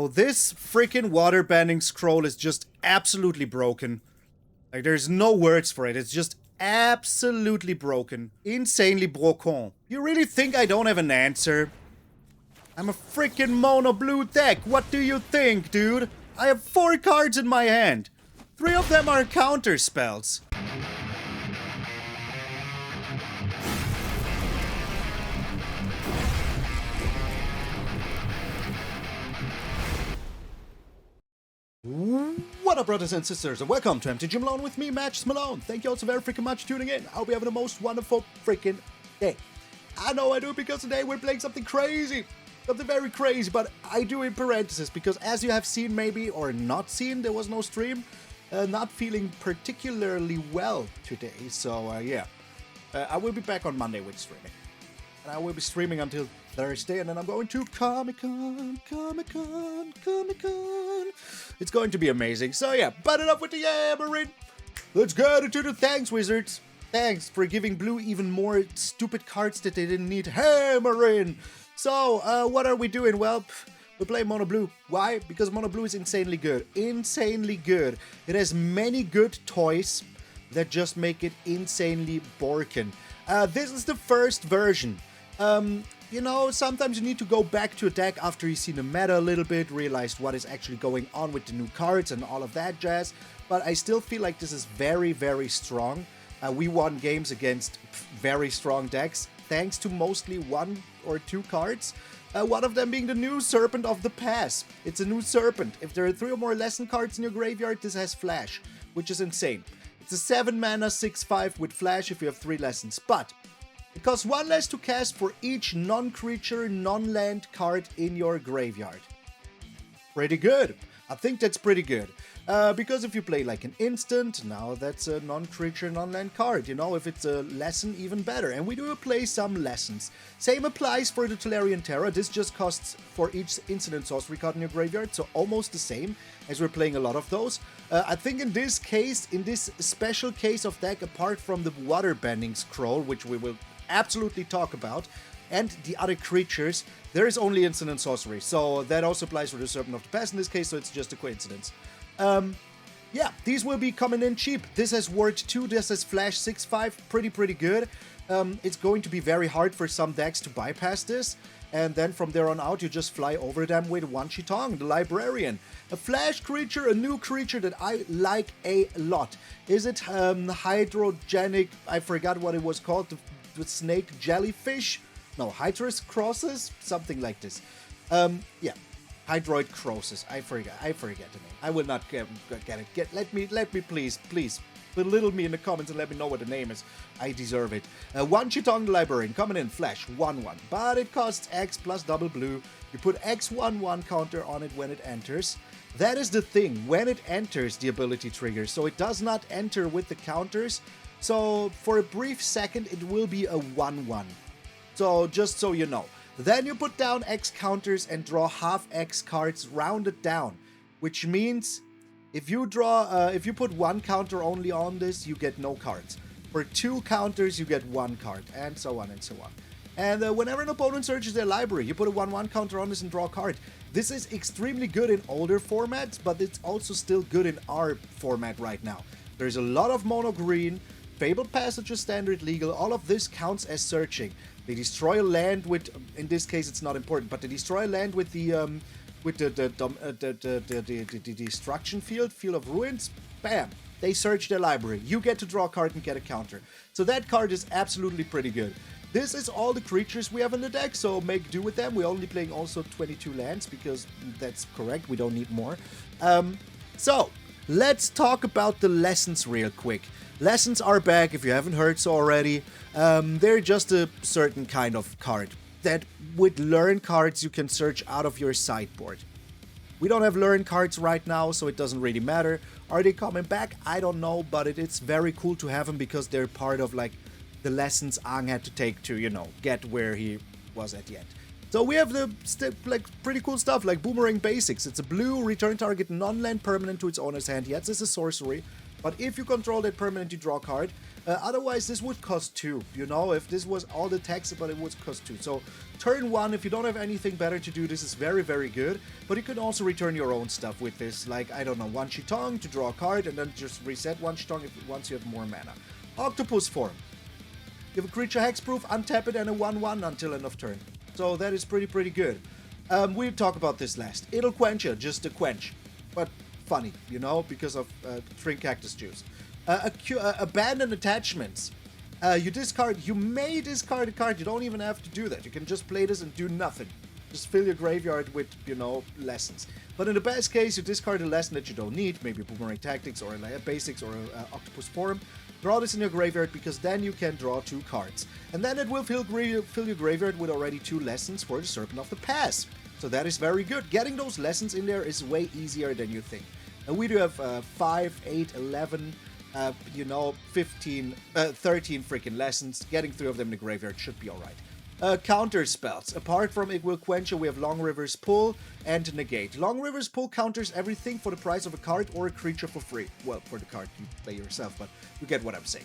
So this freaking Waterbending Scroll is just absolutely broken. Like, there's no words for it. It's just absolutely broken. Insanely broken. You really think I don't have an answer? I'm a freaking mono blue deck. What do you think, dude? I have 4 cards in my hand. 3 of them are counter spells. What up, brothers and sisters, and welcome to MTG Malone with me, MTG Malone. Thank you all so very freaking much for tuning in. I hope you having the most wonderful freaking day. I know I do, because today we're playing something crazy. Something very crazy, but I do in parentheses, because as you have seen maybe, or not seen, there was no stream. Not feeling particularly well today, so yeah. I will be back on Monday with streaming. And I will be streaming until Thursday, and then I'm going to Comic-Con. It's going to be amazing. So yeah, but enough with the yammering. Let's get into the thanks, Wizards. Thanks for giving Blue even more stupid cards that they didn't need. Hammering. So, what are we doing? Well, we play Mono Blue. Why? Because Mono Blue is insanely good. Insanely good. It has many good toys that just make it insanely broken. This is the first version. You know, sometimes you need to go back to a deck after you've seen the meta a little bit, realized what is actually going on with the new cards and all of that jazz. But I still feel like this is very, very strong. We won games against very strong decks, thanks to mostly 1 or 2 cards. One of them being the new Serpent of the Pass. It's a new Serpent. If there are 3 or more lesson cards in your graveyard, this has Flash, which is insane. It's a 7 mana 6/5 with Flash if you have 3 lessons, but it costs 1 less to cast for each non-creature, non-land card in your graveyard. Pretty good. I think that's pretty good. Because if you play like an instant, now that's a non-creature, non-land card. You know, if it's a lesson, even better. And we do play some lessons. Same applies for the Tolarian Terror. This just costs for each instant sorcery card in your graveyard, so almost the same, as we're playing a lot of those. I think in this case, in this special case of deck, apart from the Waterbending Scroll, which we will absolutely talk about, and the other creatures, there is only instant and sorcery. So that also applies for the Serpent of the Past in this case, so it's just a coincidence. Yeah, these will be coming in cheap. This has worked too. This has Flash 6/5, pretty good. It's going to be very hard for some decks to bypass this. And then from there on out, you just fly over them with Wan Shi Tong, the Librarian. A Flash creature, a new creature that I like a lot. Is it hydrogenic? I forgot what it was called. The snake jellyfish? No, Hydrus crosses? Something like this. Yeah. Hydroid crosses. I forget the name. I will not get it. Let me please belittle me in the comments and let me know what the name is. I deserve it. Wan Shi Tong the Librarian coming in Flash 1/1, but it costs X plus double blue. You put X 1/1 counter on it when it enters. That is the thing. When it enters, the ability triggers. So it does not enter with the counters. So for a brief second, it will be a 1/1. So just so you know. Then you put down X counters and draw half X cards rounded down, which means if you put 1 counter only on this, you get no cards. For 2 counters, you get 1 card, and so on and so on. And whenever an opponent searches their library, you put a 1/1 counter on this and draw a card. This is extremely good in older formats, but it's also still good in our format right now. There's a lot of mono green, Fabled Passage is standard legal, all of this counts as searching. They destroy a land with, in this case it's not important, but they destroy a land with the destruction field of ruins, bam, they search their library. You get to draw a card and get a counter. So that card is absolutely pretty good. This is all the creatures we have in the deck, so make do with them. We're only playing also 22 lands, because that's correct, we don't need more. So, let's talk about the lessons real quick. Lessons are back, if you haven't heard so already. They're just a certain kind of card that with learn cards you can search out of your sideboard. We don't have learn cards right now, so it doesn't really matter. Are they coming back? I don't know, but it's very cool to have them because they're part of like the lessons Aang had to take to, you know, get where he was at the end. So we have the pretty cool stuff like Boomerang Basics. It's a blue, return target non-land permanent to its owner's hand. Yes, it's a sorcery. But if you control that permanent, you draw a card. Otherwise, this would cost 2. You know, if this was all the text, but it would cost 2. So, turn 1, if you don't have anything better to do, this is very, very good. But you can also return your own stuff with this. Like, I don't know, Wan Shi Tong to draw a card, and then just reset Wan Shi Tong once you have more mana. Octopus Form. You have a creature hexproof, untap it, and a 1/1 until end of turn. So, that is pretty good. We'll talk about this last. It'll Quench Ya, just a quench. But funny, you know, because of Shrink Cactus Juice. Abandon attachments. You may discard a card. You don't even have to do that. You can just play this and do nothing. Just fill your graveyard with, you know, lessons. But in the best case, you discard a lesson that you don't need, maybe Boomerang Tactics or a Basics or a Octopus Form. Draw this in your graveyard because then you can draw 2 cards. And then it will fill your graveyard with already 2 lessons for the Serpent of the Pass. So that is very good. Getting those lessons in there is way easier than you think. And we do have 5, 8, 11, 15, 13 freaking lessons. Getting 3 of them in the graveyard should be alright. Counter spells. Apart from It'll Quench Ya, we have Long River's Pull and Negate. Long River's Pull counters everything for the price of a card or a creature for free. Well, for the card you play yourself, but you get what I'm saying.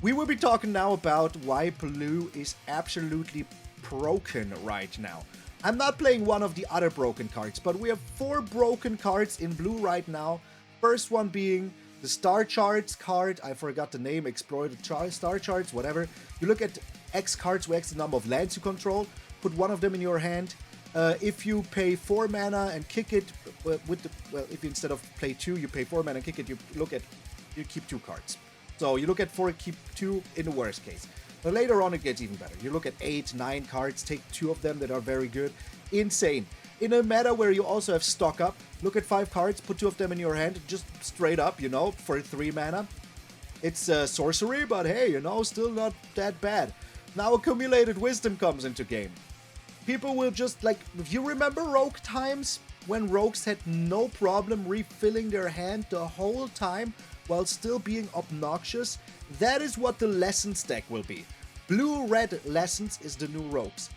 We will be talking now about why blue is absolutely broken right now. I'm not playing one of the other broken cards, but we have 4 broken cards in blue right now. First one being the Star Charts card. I forgot the name. Explore the Star Charts, whatever. You look at X cards, where X the number of lands you control. Put one of them in your hand. If you pay 4 mana and kick it if you instead of play 2, you pay 4 mana and kick it, you keep 2 cards. So you look at 4, keep 2 in the worst case. But later on, it gets even better. You look at 8, 9 cards, take 2 of them that are very good. Insane. In a meta where you also have stock up, look at 5 cards, put 2 of them in your hand, just straight up, you know, for 3 mana. It's sorcery, but hey, you know, still not that bad. Now Accumulated Wisdom comes into game. People will just, like, if you remember Rogue times, when Rogues had no problem refilling their hand the whole time while still being obnoxious, that is what the Lessons deck will be. Blue-red Lessons is the new Rogues.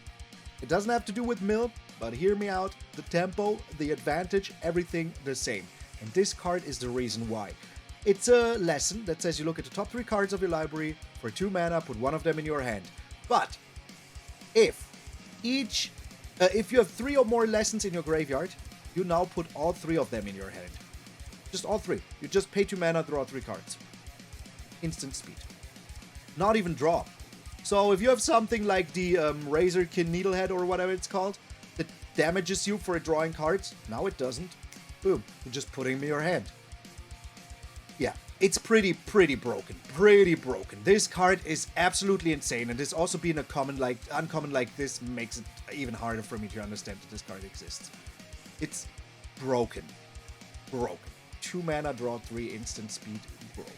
It doesn't have to do with mill, but hear me out, the tempo, the advantage, everything the same. And this card is the reason why. It's a lesson that says you look at the top 3 cards of your library, for 2 mana, put 1 of them in your hand. But if you have 3 or more lessons in your graveyard, you now put all 3 of them in your hand. Just all 3. You just pay 2 mana, draw 3 cards. Instant speed. Not even draw. So if you have something like the Razorkin Needlehead or whatever it's called, that damages you for drawing cards, now it doesn't. Boom. You just put him in your hand. Yeah, it's pretty broken. Pretty broken. This card is absolutely insane, and this also being uncommon like this makes it even harder for me to understand that this card exists. It's broken. Broken. 2 mana, draw 3, instant speed, broken.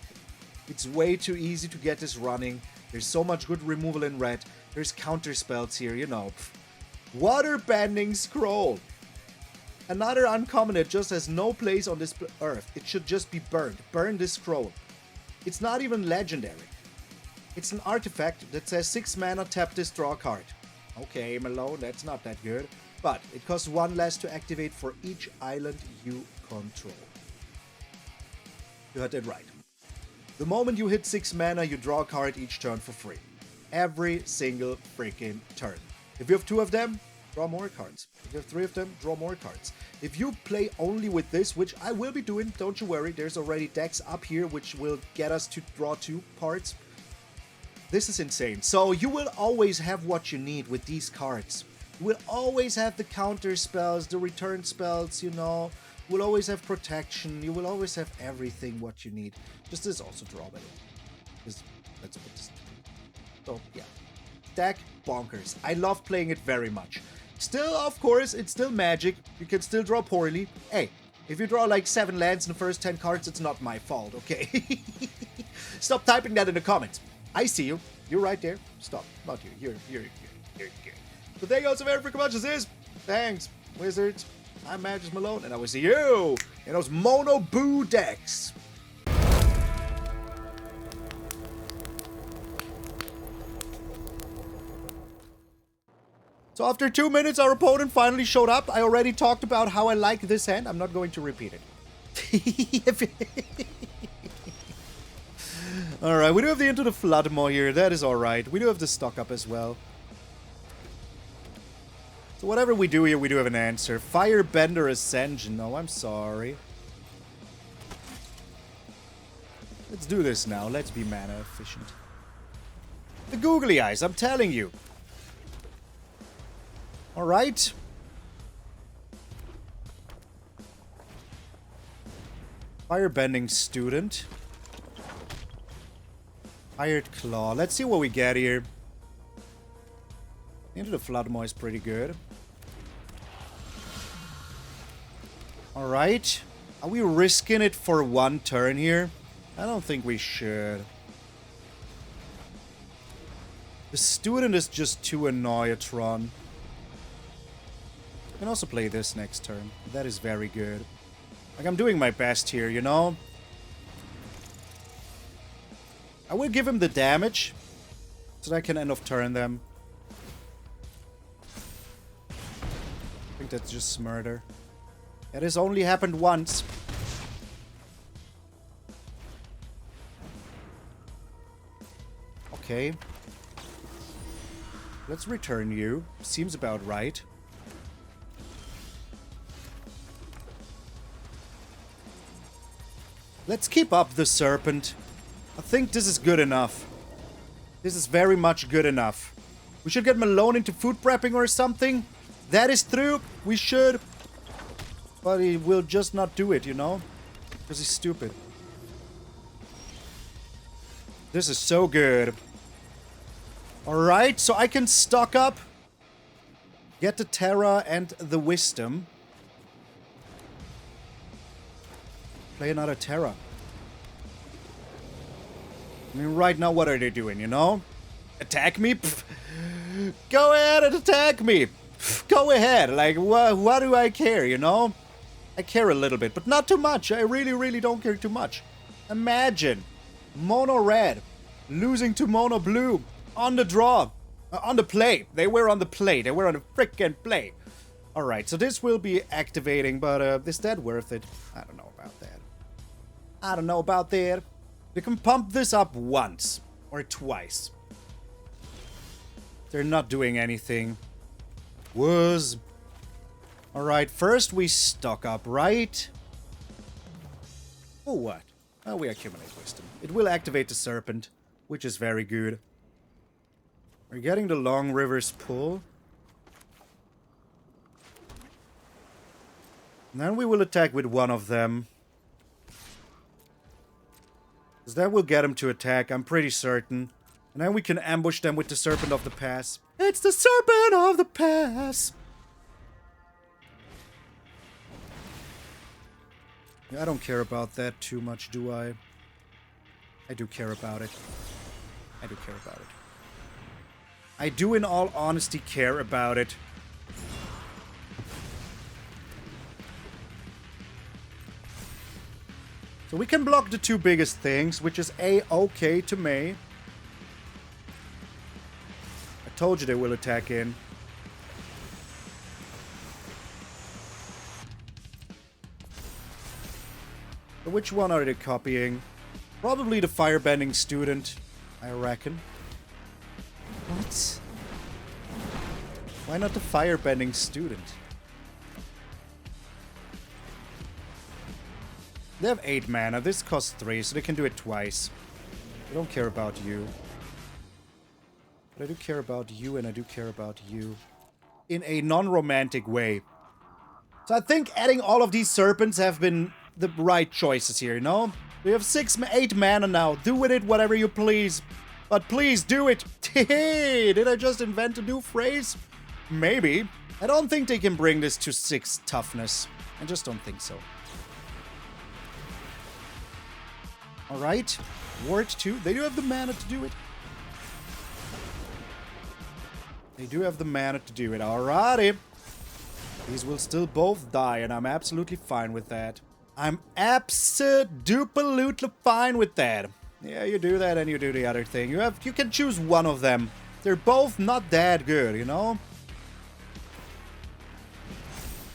It's way too easy to get this running. There's so much good removal in red. There's counter spells here, you know. Waterbending Scroll. Another uncommon that just has no place on this earth. It should just be burned. Burn this scroll. It's not even legendary. It's an artifact that says 6 mana, tap this, draw a card. Okay, Malone, that's not that good. But it costs 1 less to activate for each island you control. You heard that right. The moment you hit 6 mana, you draw a card each turn for free. Every single freaking turn. If you have 2 of them, draw more cards. If you have 3 of them, draw more cards. If you play only with this, which I will be doing, don't you worry, there's already decks up here which will get us to draw 2 cards. This is insane. So you will always have what you need with these cards. You will always have the counter spells, the return spells, you know. You will always have protection. You will always have everything what you need. Just this also draw, by the way. Let's put this. So, yeah. Deck, bonkers. I love playing it very much. Still, of course, it's still Magic. You can still draw poorly. Hey, if you draw like 7 lands in the first 10 cards, it's not my fault, okay? Stop typing that in the comments. I see you. You're right there. Stop. Not you. You're. So there you go. So very freaking much as is. Thanks, Wizards. I'm MTG Malone, and I will see you in those Mono Boo decks. So after 2 minutes, our opponent finally showed up. I already talked about how I like this hand. I'm not going to repeat it. Alright, we do have the Into the Flood Maw here. That is alright. We do have the stock up as well. So whatever we do here, we do have an answer. Firebender Ascension. No, I'm sorry. Let's do this now. Let's be mana efficient. The googly eyes, I'm telling you. Alright. Firebending Student. Hired Claw. Let's see what we get here. Into the Flood Maw is pretty good. Alright. Are we risking it for one turn here? I don't think we should. The student is just too annoyatron. I can also play this next turn. That is very good. Like, I'm doing my best here, you know? I will give him the damage, so that I can end of turn them. I think that's just murder. That has only happened once. Okay. Let's return you. Seems about right. Let's keep up the Serpent. I think this is good enough. This is very much good enough. We should get Malone into food prepping or something. That is true. We should. But he will just not do it, you know? Because he's stupid. This is so good. Alright, so I can stock up. Get the Terra and the Wisdom. Play another Terra. I mean, right now, what are they doing, you know? Attack me? Pff. Go ahead and attack me. Pff. Go ahead. Like, what do I care, you know? I care a little bit, but not too much. I really, really don't care too much. Imagine Mono Red losing to Mono Blue on the draw. On the play. They were on the play. They were on the frickin' play. Alright, so this will be activating, but is that worth it? I don't know about that. I don't know about that. We can pump this up once. Or twice. They're not doing anything. Was. Alright, first we stock up, right? Oh, what? Oh, we accumulate wisdom. It will activate the Serpent, which is very good. We're getting the Long Rivers pull. And then we will attack with one of them. Because that will get him to attack, I'm pretty certain. And then we can ambush them with the Serpent of the Pass. It's the Serpent of the Pass! Yeah, I don't care about that too much, do I? I do care about it. I do care about it. I do, in all honesty, care about it. So we can block the two biggest things, which is A-okay to me. I told you they will attack in. So which one are they copying? Probably the Firebending Student, I reckon. What? Why not the Firebending Student? They have 8 mana. This costs 3, so they can do it twice. I don't care about you. But I do care about you, and I do care about you. In a non-romantic way. So I think adding all of these Serpents have been the right choices here, you know? We have 8 mana now. Do with it whatever you please. But please do it. Hey, did I just invent a new phrase? Maybe. I don't think they can bring this to 6 toughness. I just don't think so. Alright. Ward 2. They do have the mana to do it. They do have the mana to do it. Alrighty. These will still both die, and I'm absolutely fine with that. I'm abso-duper-lutely fine with that. Yeah, you do that and you do the other thing. You can choose one of them. They're both not that good, you know?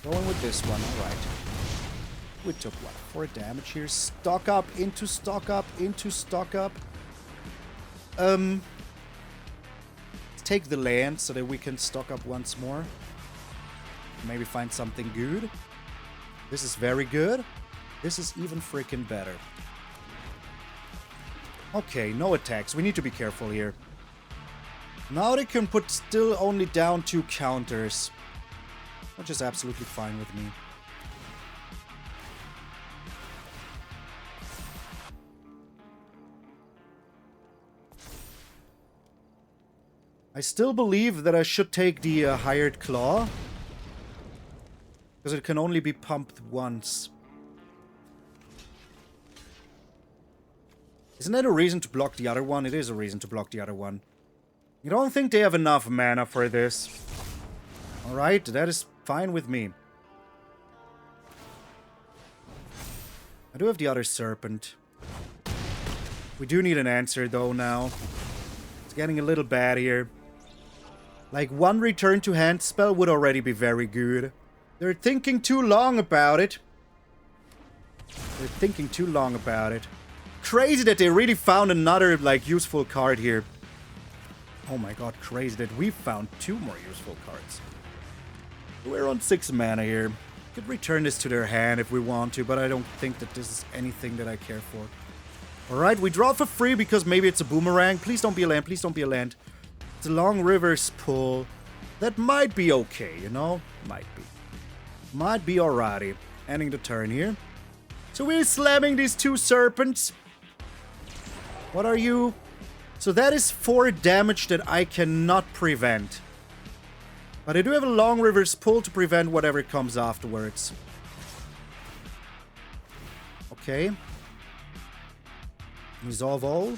Going with this one, alright. We took what? 4 damage here. Stock up, into stock up, into stock up. Let's take the land so that we can stock up once more. Maybe find something good. This is very good. This is even freaking better. Okay, no attacks. We need to be careful here. Now they can put still only down 2 counters, which is absolutely fine with me. I still believe that I should take the Hired Claw, because it can only be pumped once. Isn't that a reason to block the other one? It is a reason to block the other one. You don't think they have enough mana for this? Alright, that is fine with me. I do have the other Serpent. We do need an answer though now. It's getting a little bad here. Like, 1 return to hand spell would already be very good. They're thinking too long about it. They're thinking too long about it. Crazy that they really found another, like, useful card here. Oh my god, crazy that we found 2 more useful cards. We're on 6 mana here. Could return this to their hand if we want to, but I don't think that this is anything that I care for. Alright, we draw for free because maybe it's a boomerang. Please don't be a land, please don't be a land. It's a long reverse pull. That might be okay, you know? Might be. Might be alrighty. Ending the turn here. So we're slamming these 2 serpents. What are you? So that is 4 damage that I cannot prevent. But I do have a long reverse pull to prevent whatever comes afterwards. Okay. Resolve all.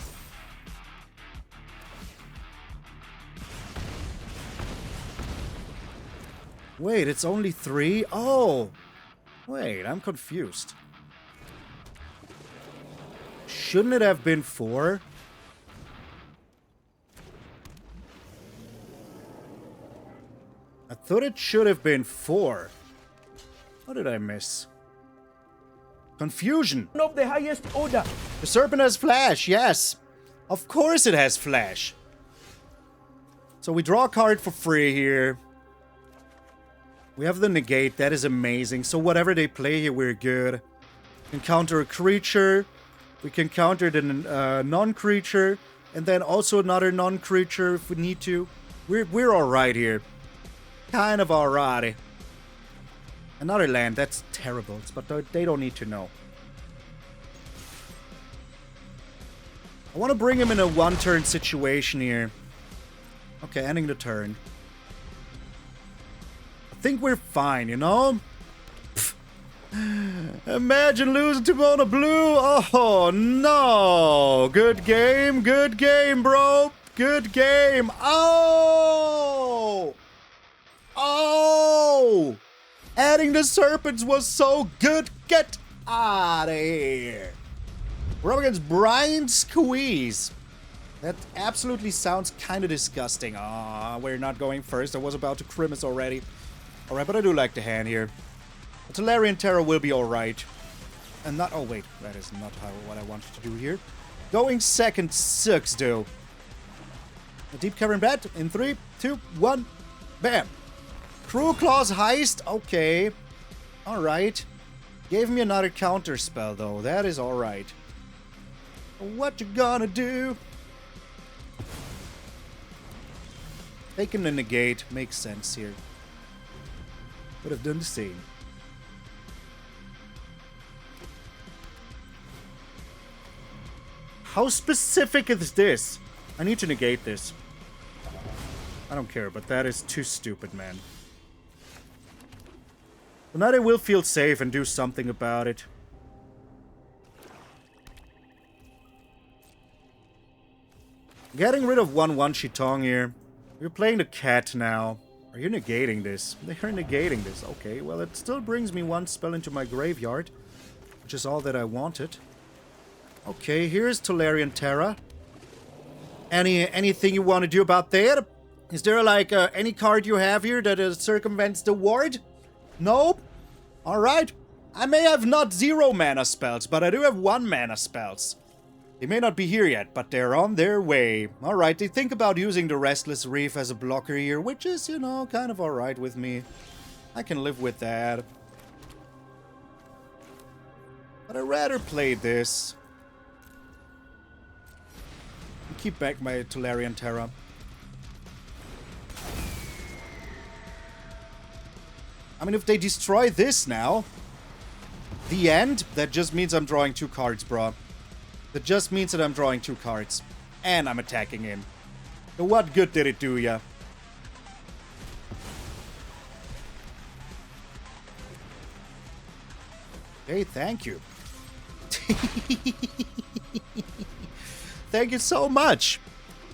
Wait, it's only 3? Oh! Wait, I'm confused. Shouldn't it have been 4? I thought it should have been 4. What did I miss? Confusion. Of the highest order. The Serpent has flash, yes. Of course it has flash. So we draw a card for free here. We have the Negate, that is amazing. So whatever they play here, we're good. We can counter a creature. We can counter the non-creature. And then also another non-creature if we need to. We're alright here. Kind of alrighty. Another land, that's terrible. But they don't need to know. I want to bring him in a 1-turn situation here. Okay, ending the turn. I think we're fine, you know? Pfft. Imagine losing to Mono Blue. Oh, no. Good game, bro. Good game. Oh! Oh! Adding the Serpents was so good. Get out of here. We're up against Brian Squeeze. That absolutely sounds kind of disgusting. Ah, we're not going first. I was about to grimace already. Alright, but I do like the hand here. The Tolarian Terror will be alright. And not... Oh, wait. That is not what I wanted to do here. Going second sucks, though. A Deep Cavern Bat in 3, 2, 1. Bam. Cruel Claws Heist. Okay. Alright. Gave me another counter spell, though. That is alright. What you gonna do? Taking the Negate makes sense here. Would have done the same. How specific is this? I need to negate this. I don't care, but that is too stupid, man. Well, now they will feel safe and do something about it. Getting rid of Wan Shi Tong here. We're playing the cat now. Are you negating this? They are negating this. Okay, well, it still brings me 1 spell into my graveyard, which is all that I wanted. Okay, here's Tolarian Terror. Anything you want to do about that? Is there, like, any card you have here that circumvents the ward? Nope. Alright. I may have not 0 mana spells, but I do have 1 mana spells. They may not be here yet, but they're on their way. Alright, they think about using the Restless Reef as a blocker here, which is, you know, kind of alright with me. I can live with that. But I'd rather play this. Keep back my Tolarian Terror. I mean, if they destroy this now, the end, that just means I'm drawing 2 cards, bro. That just means that I'm drawing 2 cards. And I'm attacking him. So what good did it do ya? Hey, thank you. Thank you so much.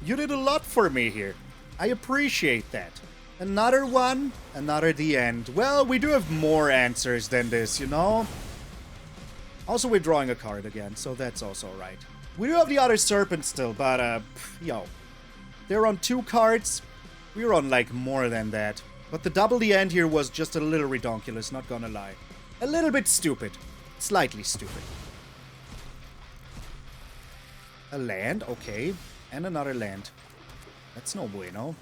You did a lot for me here. I appreciate that. Another one, another the end. Well, we do have more answers than this, you know? Also, we're drawing a card again, so that's also right. We do have the other Serpent still, but, yo. They're on 2 cards. We're on, like, more than that. But the double the end here was just a little redonkulous, not gonna lie. A little bit stupid. Slightly stupid. A land, okay. And another land. That's no bueno.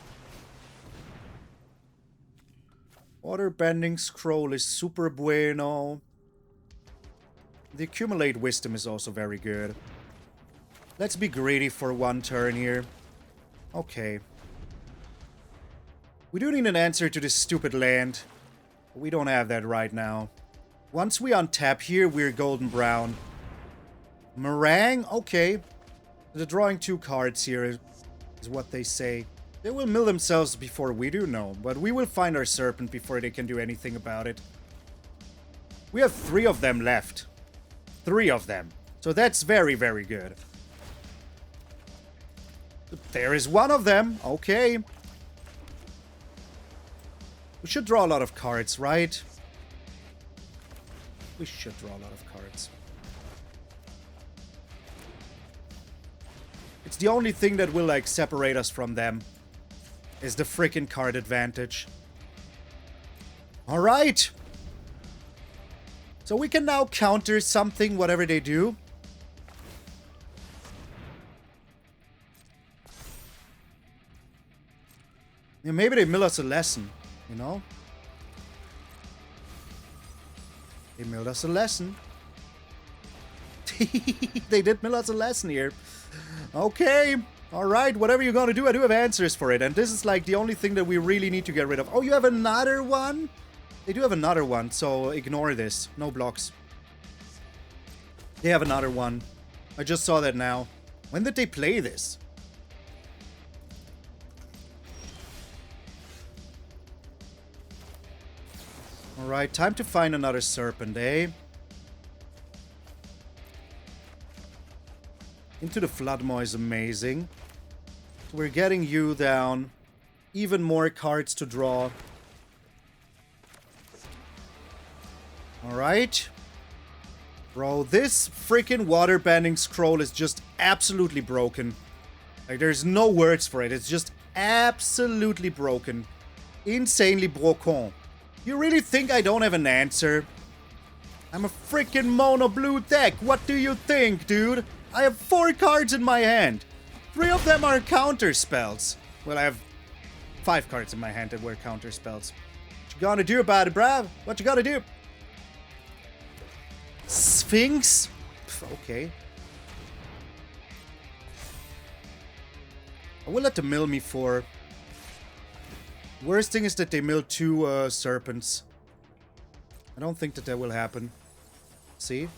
Waterbending Scroll is super bueno. The Accumulate Wisdom is also very good. Let's be greedy for 1 turn here. Okay. We do need an answer to this stupid land. We don't have that right now. Once we untap here, we're golden brown. Meringue? Okay. They're drawing 2 cards here, is what they say. They will mill themselves before we do, no. But we will find our Serpent before they can do anything about it. We have 3 of them left. 3 of them. So that's very, very good. There is 1 of them. Okay. We should draw a lot of cards, right? We should draw a lot of cards. It's the only thing that will, like, separate us from them. Is the freaking card advantage. Alright. So we can now counter something, whatever they do. Yeah, maybe they mill us a lesson, you know? They milled us a lesson. They did mill us a lesson here. Okay. Alright, whatever you're gonna do, I do have answers for it. And this is like the only thing that we really need to get rid of. Oh, you have another one? They do have another one, so ignore this. No blocks. They have another one. I just saw that now. When did they play this? Alright, time to find another Serpent, eh? Into the Flood Maw is amazing. We're getting you down. Even more cards to draw. Alright. Bro, this freaking Waterbending Scroll is just absolutely broken. Like, there's no words for it. It's just absolutely broken. Insanely broken. You really think I don't have an answer? I'm a freaking mono blue deck. What do you think, dude? I have 4 cards in my hand. 3 of them are counter spells. Well, I have 5 cards in my hand that were counter spells. What you gonna do about it, bruv? What you gonna do? Sphinx? Pff, okay. I will let them mill me for. Worst thing is that they mill 2 Serpents. I don't think that will happen. See?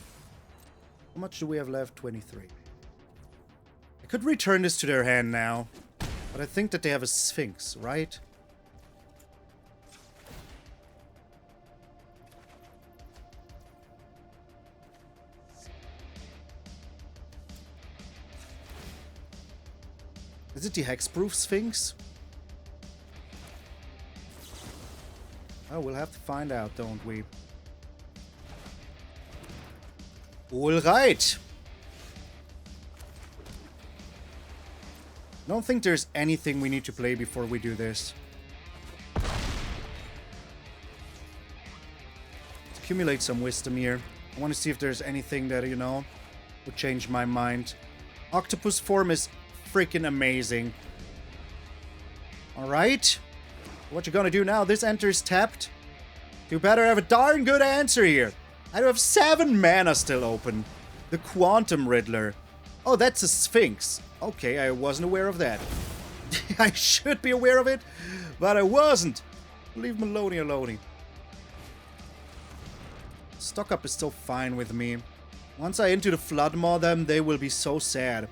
How much do we have left? 23. I could return this to their hand now. But I think that they have a Sphinx, right? Is it the Hexproof Sphinx? Oh, we'll have to find out, don't we? Alright. I don't think there's anything we need to play before we do this. Let's accumulate some wisdom here. I want to see if there's anything that, you know, would change my mind. Octopus Form is freaking amazing. Alright. What you gonna do now? This enters tapped. You better have a darn good answer here. I have 7 mana still open. The Quantum Riddler. Oh, that's a Sphinx. Okay, I wasn't aware of that. I should be aware of it, but I wasn't. Leave Malone alone. Stock up is still fine with me. Once I Into the Flood Maw them, they will be so sad.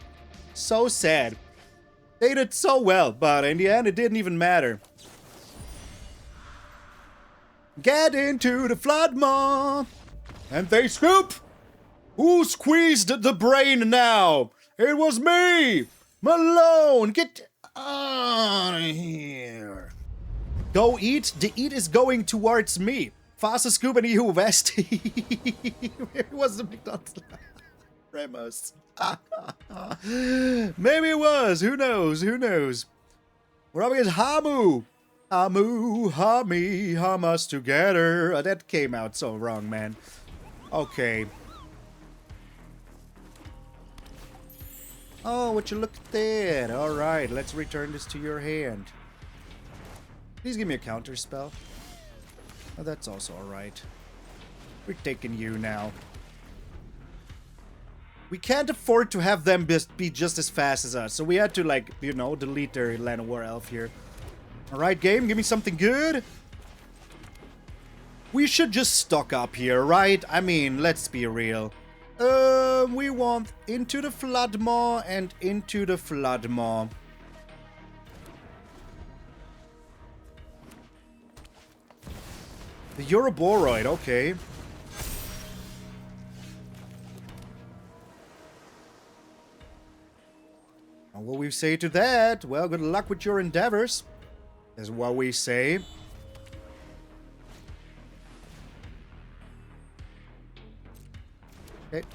So sad. They did so well, but in the end, it didn't even matter. Get into the Flood Maw! And they scoop! Who squeezed the brain now? It was me! Malone! Get out of here! Go eat. The eat is going towards me. Fastest scoop in EU West. It was the McDonald's. Ramos. Maybe it was. Who knows? Who knows? We're up against Hamu. Hamu, Hami, hum us together. Oh, that came out so wrong, man. Okay. Oh, would you look at that? Alright, let's return this to your hand. Please give me a counter spell. Oh, that's also alright. We're taking you now. We can't afford to have them be just as fast as us. So we had to, like, you know, delete their Land of War Elf here. Alright, game, give me something good. We should just stock up here, right? I mean, let's be real. We want Into the Flood Maw and Into the Flood Maw. The Euroboroid, okay. And what we say to that? Well, good luck with your endeavors. Is what we say. Okay.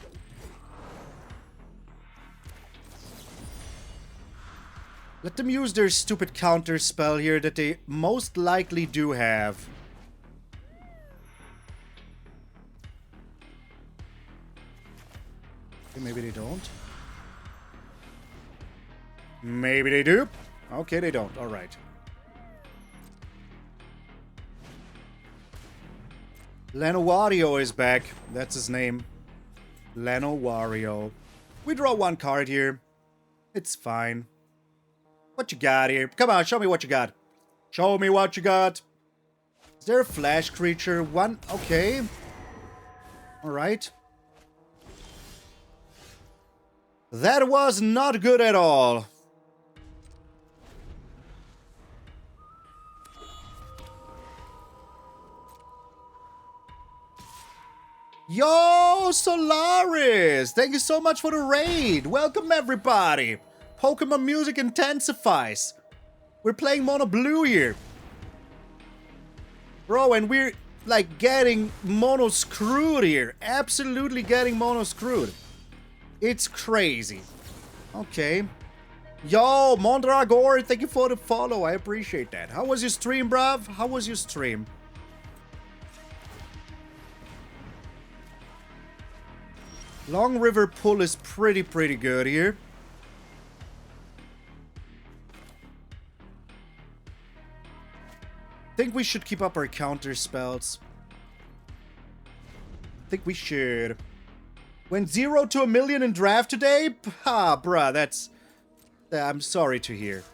Let them use their stupid counter spell here that they most likely do have. Okay, maybe they don't. Maybe they do. Okay, they don't. Alright. Lanowario is back. That's his name. Lanowario. We draw 1 card here. It's fine. What you got here? Come on, show me what you got. Show me what you got. Is there a flash creature? 1. Okay. Alright. That was not good at all. Yo, Solaris! Thank you so much for the raid. Welcome, everybody. Pokemon music intensifies. We're playing Mono Blue here. Bro, and we're, like, getting mono screwed here. Absolutely getting mono screwed. It's crazy. Okay. Yo, Mondragor, thank you for the follow. I appreciate that. How was your stream, bruv? How was your stream? Long River Pull is pretty good here. Think we should keep up our counter spells. Think we should. Went 0 to 1,000,000 in draft today? Ah, bruh, that's... I'm sorry to hear.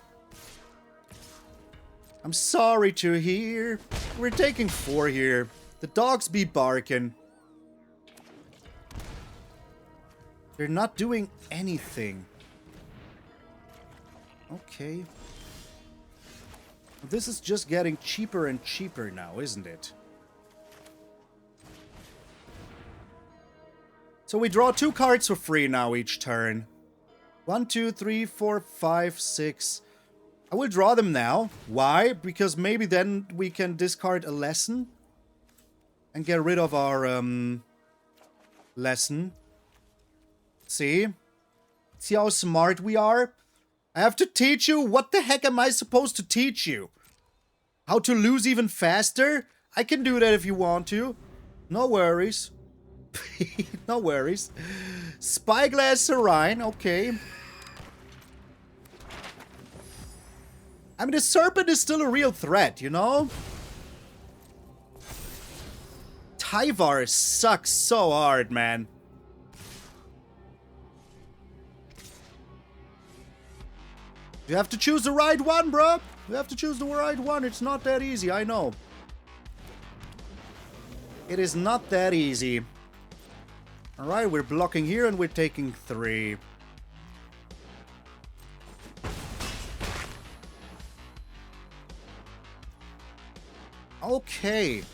I'm sorry to hear. We're taking 4 here. The dogs be barking. They're not doing anything. Okay. This is just getting cheaper and cheaper now, isn't it? So we draw 2 cards for free now each turn. 1, 2, 3, 4, 5, 6. I will draw them now. Why? Because maybe then we can discard a lesson. And get rid of our, lesson. See? See how smart we are? I have to teach you? What the heck am I supposed to teach you? How to lose even faster? I can do that if you want to. No worries. No worries. Spyglass Serine, okay. I mean, the Serpent is still a real threat, you know? Tyvar sucks so hard, man. You have to choose the right one, bro. You have to choose the right one. It's not that easy, I know. It is not that easy. Alright, we're blocking here and we're taking 3. Okay.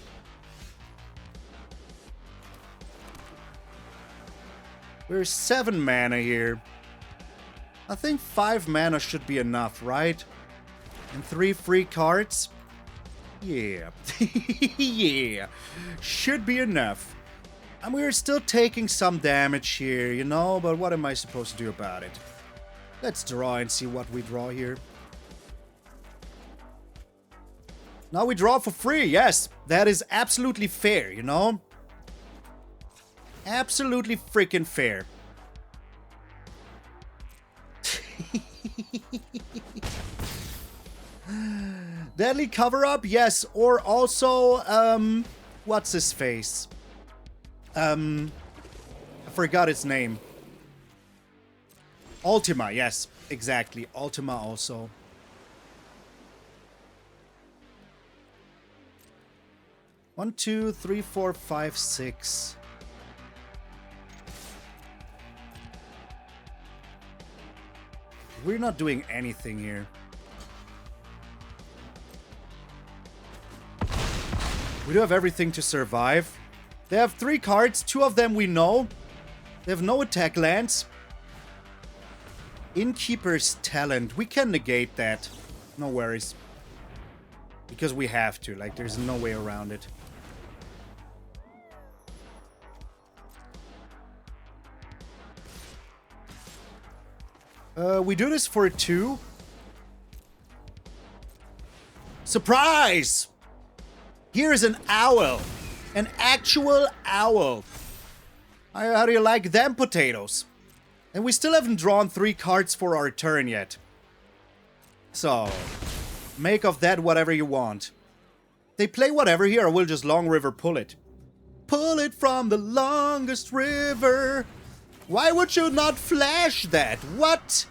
We're 7 mana here. I think 5 mana should be enough, right? And 3 free cards? Yeah. Yeah. Should be enough. And we're still taking some damage here, you know? But what am I supposed to do about it? Let's draw and see what we draw here. Now we draw for free, yes. That is absolutely fair, you know? Absolutely freaking fair. Deadly cover-up, yes. Or also, what's his face? I forgot its name. Ultima, yes. Exactly. Ultima also. One, two, three, 4, 5, 6. We're not doing anything here. We do have everything to survive. They have 3 cards. 2 of them we know. They have no attack lands. Innkeeper's Talent. We can negate that. No worries. Because we have to. Like, there's no way around it. We do this for 2. Surprise! Here is an owl. An actual owl. How do you like them potatoes? And we still haven't drawn 3 cards for our turn yet. So, make of that whatever you want. They play whatever here, or we'll just Long River pull it. Pull it from the longest river. Why would you not flash that? What?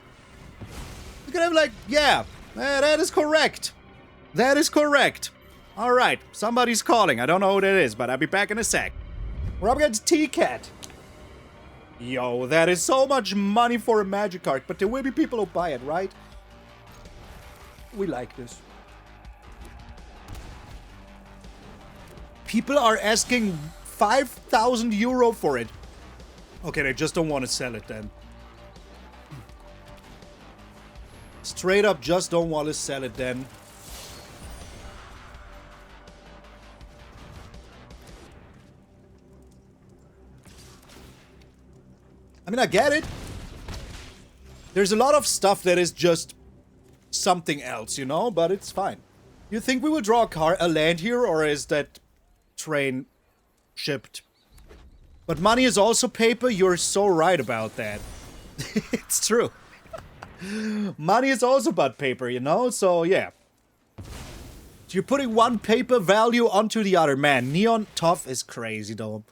You could have like, yeah, that is correct. That is correct. Alright, somebody's calling. I don't know who that is, but I'll be back in a sec. We're up against T-Cat. Yo, that is so much money for a magic card, but there will be people who buy it, right? We like this. People are asking 5,000 euro for it. Okay, they just don't want to sell it then. Straight up just don't want to sell it then. I mean, I get it. There's a lot of stuff that is just something else, you know, but it's fine. You think we will draw a land here, or is that train shipped? But money is also paper. You're so right about that. It's true. Money is also about paper, you know? So, yeah. You're putting one paper value onto the other. Man, Neon Tough is crazy, though.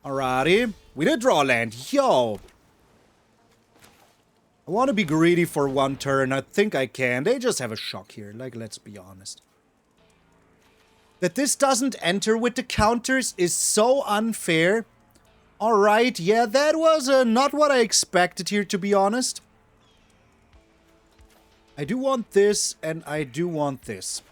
Alrighty. We did draw a land. Yo. I want to be greedy for 1 turn. I think I can. They just have a shock here. Like, let's be honest. That this doesn't enter with the counters is so unfair. Alright, yeah, that was not what I expected here, to be honest. I do want this, and I do want this.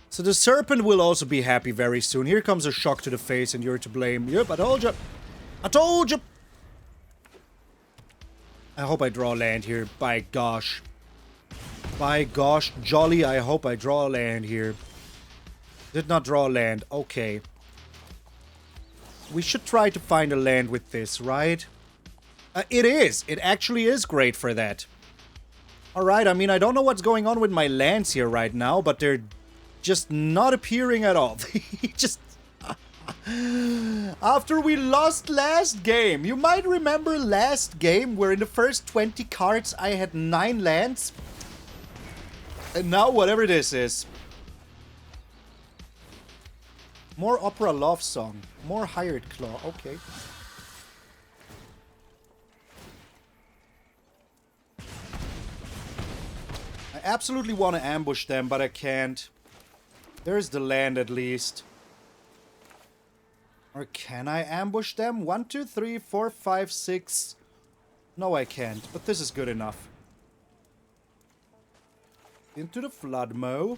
So the Serpent will also be happy very soon. Here comes a shock to the face, and you're to blame. Yep, I told you. I told you. I hope I draw land here. By gosh. By gosh, jolly, I hope I draw a land here. Did not draw a land. Okay. We should try to find a land with this, right? It is. It actually is great for that. Alright, I mean, I don't know what's going on with my lands here right now, but they're just not appearing at all. He just... After we lost last game, you might remember last game where in the first 20 cards I had 9 lands. And now whatever this is. More opera love song. More hired claw. Okay. I absolutely want to ambush them, but I can't. There's the land at least. Or can I ambush them? 1, 2, 3, 4, 5, 6. No, I can't. But this is good enough. Into the Flood Maw.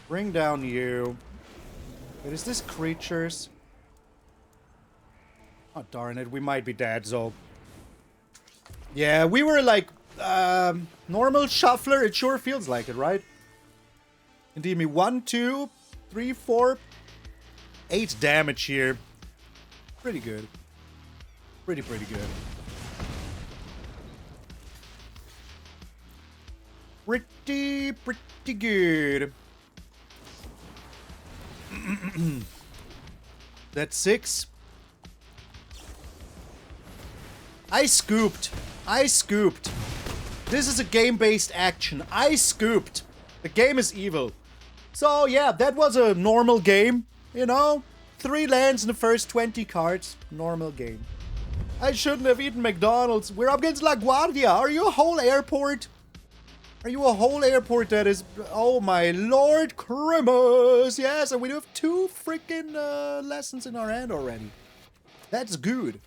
Bring down you. Wait, is this creatures? Oh, darn it. We might be dead, so... Yeah, we were like... normal shuffler. It sure feels like it, right? Indeed, me 1, 2, 3, 4... 8 damage here. Pretty good. Pretty good. Pretty good. That's 6. I scooped. This is a game-based action. I scooped. The game is evil. So yeah, that was a normal game. You know, 3 lands in the first 20 cards. Normal game. I shouldn't have eaten McDonald's. We're up against LaGuardia. Are you a whole airport? Are you a whole airport that is... Oh my Lord Christmas. Yes, and we do have 2 freaking lessons in our hand already. That's good.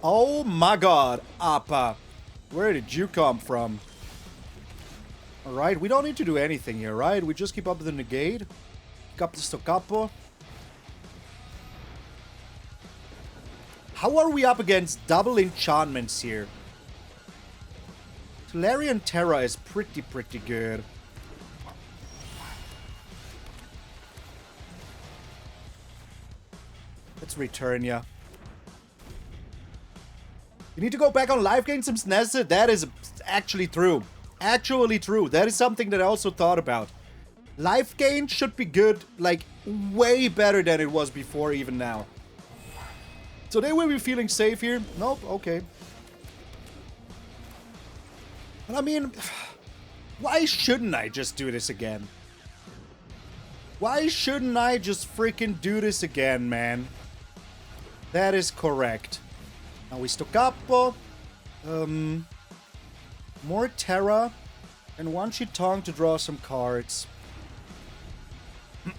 Oh my God, Appa. Where did you come from? Alright, we don't need to do anything here, right? We just keep up with the Negate. Capo Stoccapo. How are we up against double enchantments here? Tolarian Terror is pretty good. Let's return ya. You need to go back on live games, Sims Nested. That is actually true. Actually true. That is something that I also thought about. Life gain should be good, like, way better than it was before, even now. So they will be feeling safe here? Nope, okay. But I mean, why shouldn't I just do this again? Why shouldn't I just freaking do this again, man? That is correct. Now we Stoccapo. More Terra. And Wan Shi Tong to draw some cards. I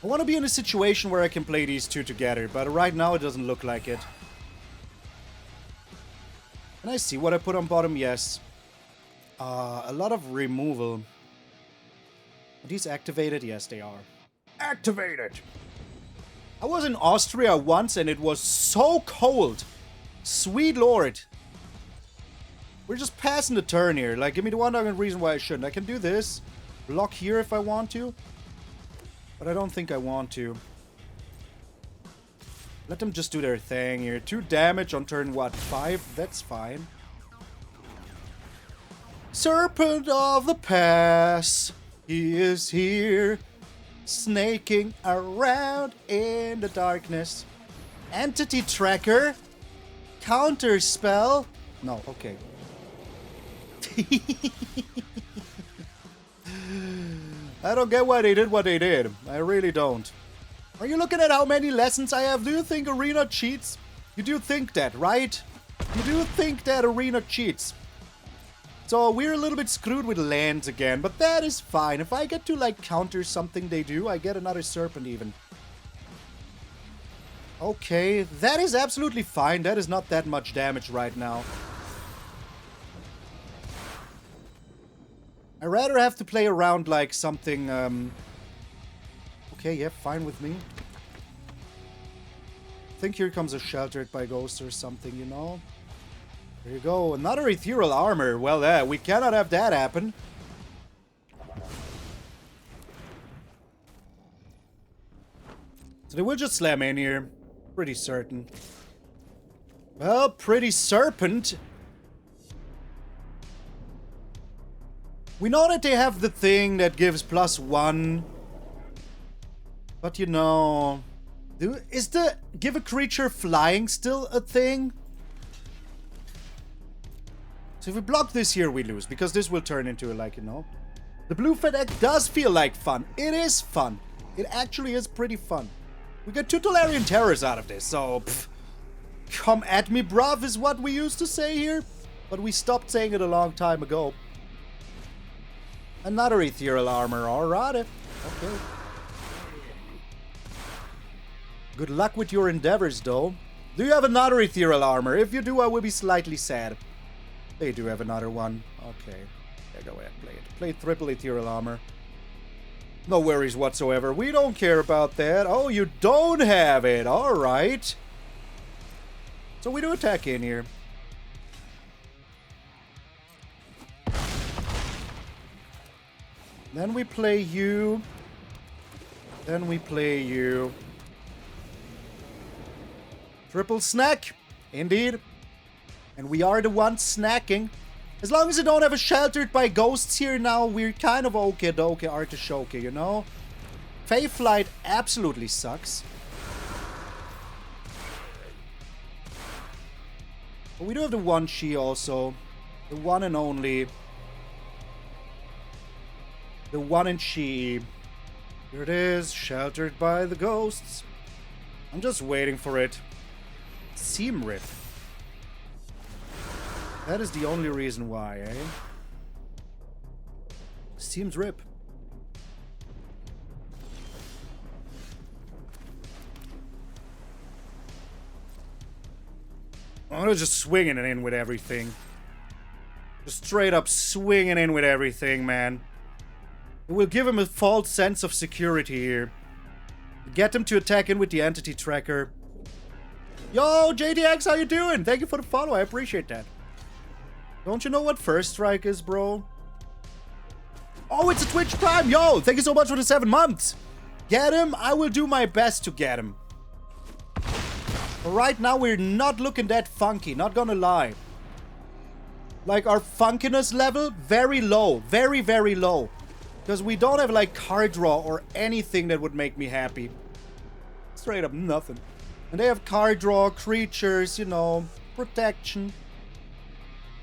want to be in a situation where I can play these 2 together, but right now it doesn't look like it. Can I see what I put on bottom? Yes. A lot of removal. Are these activated? Yes, they are. Activated! I was in Austria once and it was so cold. Sweet Lord. We're just passing the turn here. Like, give me the one reason why I shouldn't. I can do this. Block here if I want to. But I don't think I want to. Let them just do their thing here. 2 damage on turn, what, 5? That's fine. Serpent of the Pass. He is here. Snaking around in the darkness. Entity Tracker. Counter spell. No, okay. I don't get why they did what they did. I really don't. Are you looking at how many lessons I have? Do you think Arena cheats? You do think that, right? You do think that Arena cheats. So we're a little bit screwed with lands again, but that is fine. If I get to like counter something they do, I get another Serpent even. Okay, that is absolutely fine. That is not that much damage right now. I'd rather have to play around like something, Okay, yeah, fine with me. I think here comes a Sheltered by Ghost or something, you know? There you go, another Ethereal Armor. Well, we cannot have that happen. So they will just slam in here. Pretty certain. Well, pretty Serpent. We know that they have the thing that gives +1. But you know... Is the give a creature flying still a thing? So if we block this here, we lose. Because this will turn into, like, you know... The blue fat deck does feel like fun. It is fun. It actually is pretty fun. We got 2 Tolarian Terrors out of this, so... Pff, come at me, bruv, is what we used to say here. But we stopped saying it a long time ago. Another Ethereal Armor, alrighty. Okay. Good luck with your endeavors, though. Do you have another Ethereal Armor? If you do, I will be slightly sad. They do have another one. Okay. Yeah, go ahead, play it. Play triple Ethereal Armor. No worries whatsoever. We don't care about that. Oh, you don't have it. Alright. So we do attack in here. Then we play you. Then we play you. Triple snack. Indeed. And we are the ones snacking. As long as you don't have a Sheltered by Ghosts here now, we're kind of okie-dokie artishoke, you know? Fey Flight absolutely sucks. But we do have the Wan Shi also. The one and only. The Wan and Shi. Here it is, Sheltered by the Ghosts. I'm just waiting for it. Seam Rip. That is the only reason why, eh? Seems rip. I'm just swinging it in with everything. Just straight up swinging in with everything, man. It will give him a false sense of security here. Get him to attack in with the entity tracker. Yo, JDX, how you doing? Thank you for the follow, I appreciate that. Don't you know what First Strike is, bro? Oh, it's a Twitch Prime! Yo, thank you so much for the 7 months! Get him? I will do my best to get him. But right now, we're not looking that funky, not gonna lie. Like, our funkiness level, very low. Very, very low. Because we don't have, like, card draw or anything that would make me happy. Straight up nothing. And they have card draw, creatures, you know, protection.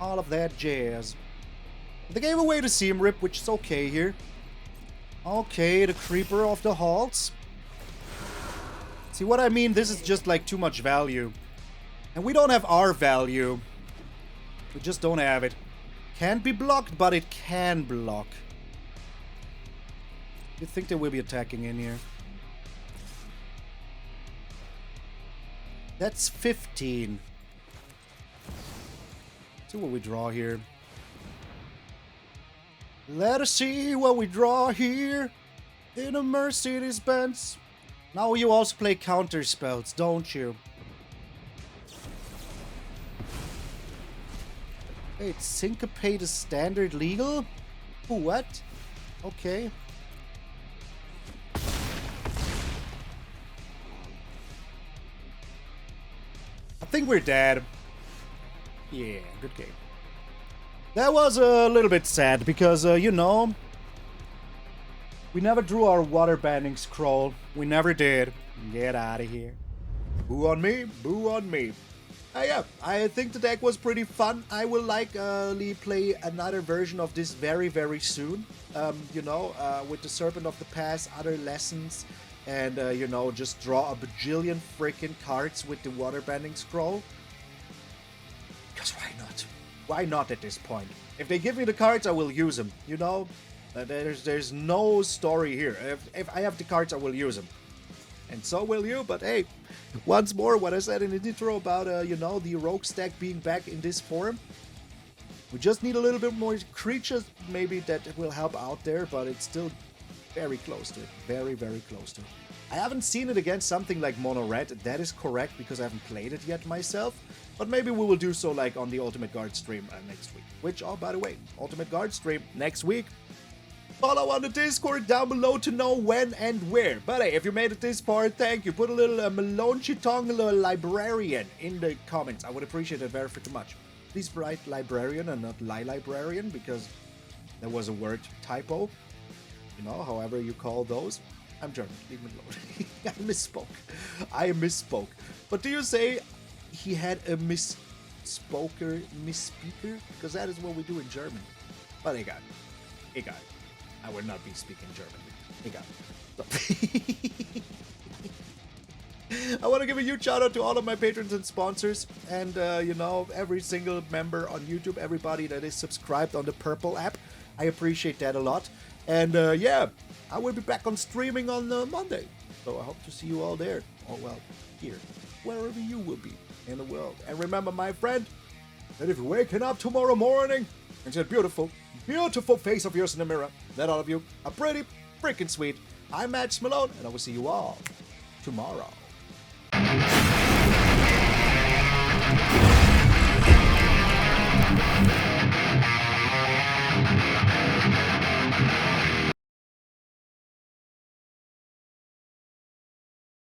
All of that jazz. They gave away the Seam Rip, which is okay here. Okay, the Creeper of the Halls. See what I mean? This is just like too much value. And we don't have our value. We just don't have it. Can't be blocked, but it can block. You think they will be attacking in here? That's 15. See what we draw here. Let us see what we draw here. In a Mercedes Benz. Now you also play counter spells, don't you? Wait, Syncopate is standard legal? What? Okay. I think we're dead. Yeah, good game. That was a little bit sad because, you know, we never drew our Waterbending Scroll. We never did. Get out of here. Boo on me, boo on me. Yeah, I think the deck was pretty fun. I will likely play another version of this very, very soon. You know, with the Serpent of the Past, other lessons, and, you know, just draw a bajillion freaking cards with the Waterbending Scroll. Because why not? Why not at this point? If they give me the cards, I will use them. You know, there's no story here. If I have the cards, I will use them. And so will you, but hey, once more, what I said in the intro about, you know, the rogue stack being back in this form. We just need a little bit more creatures, maybe, that will help out there, but it's still very close to it. Very, very close to it. I haven't seen it against something like Mono Red, that is correct, because I haven't played it yet myself. But maybe we will do so, like, on the Ultimate Guard stream next week. Which, oh, by the way, Ultimate Guard stream next week. Follow on the Discord down below to know when and where. But hey, if you made it this far, thank you. Put a little Wan Shi Tong, a little Librarian in the comments. I would appreciate it very much. Please write Librarian and not Librarian, because there was a word typo. You know, however you call those. I'm German. Leave me alone. I misspoke. But do you say he had a misspeaker? Because that is what we do in German. But egal. I will not be speaking German. Egal. I want to give a huge shout out to all of my patrons and sponsors, and you know, every single member on YouTube, everybody that is subscribed on the Purple app. I appreciate that a lot. And yeah, I will be back on streaming on Monday, so I hope to see you all there. Oh well, here, wherever you will be in the world. And remember, my friend, that if you're waking up tomorrow morning and see a beautiful face of yours in the mirror, that all of you are pretty freaking sweet. I'm MTG Malone, and I will see you all tomorrow.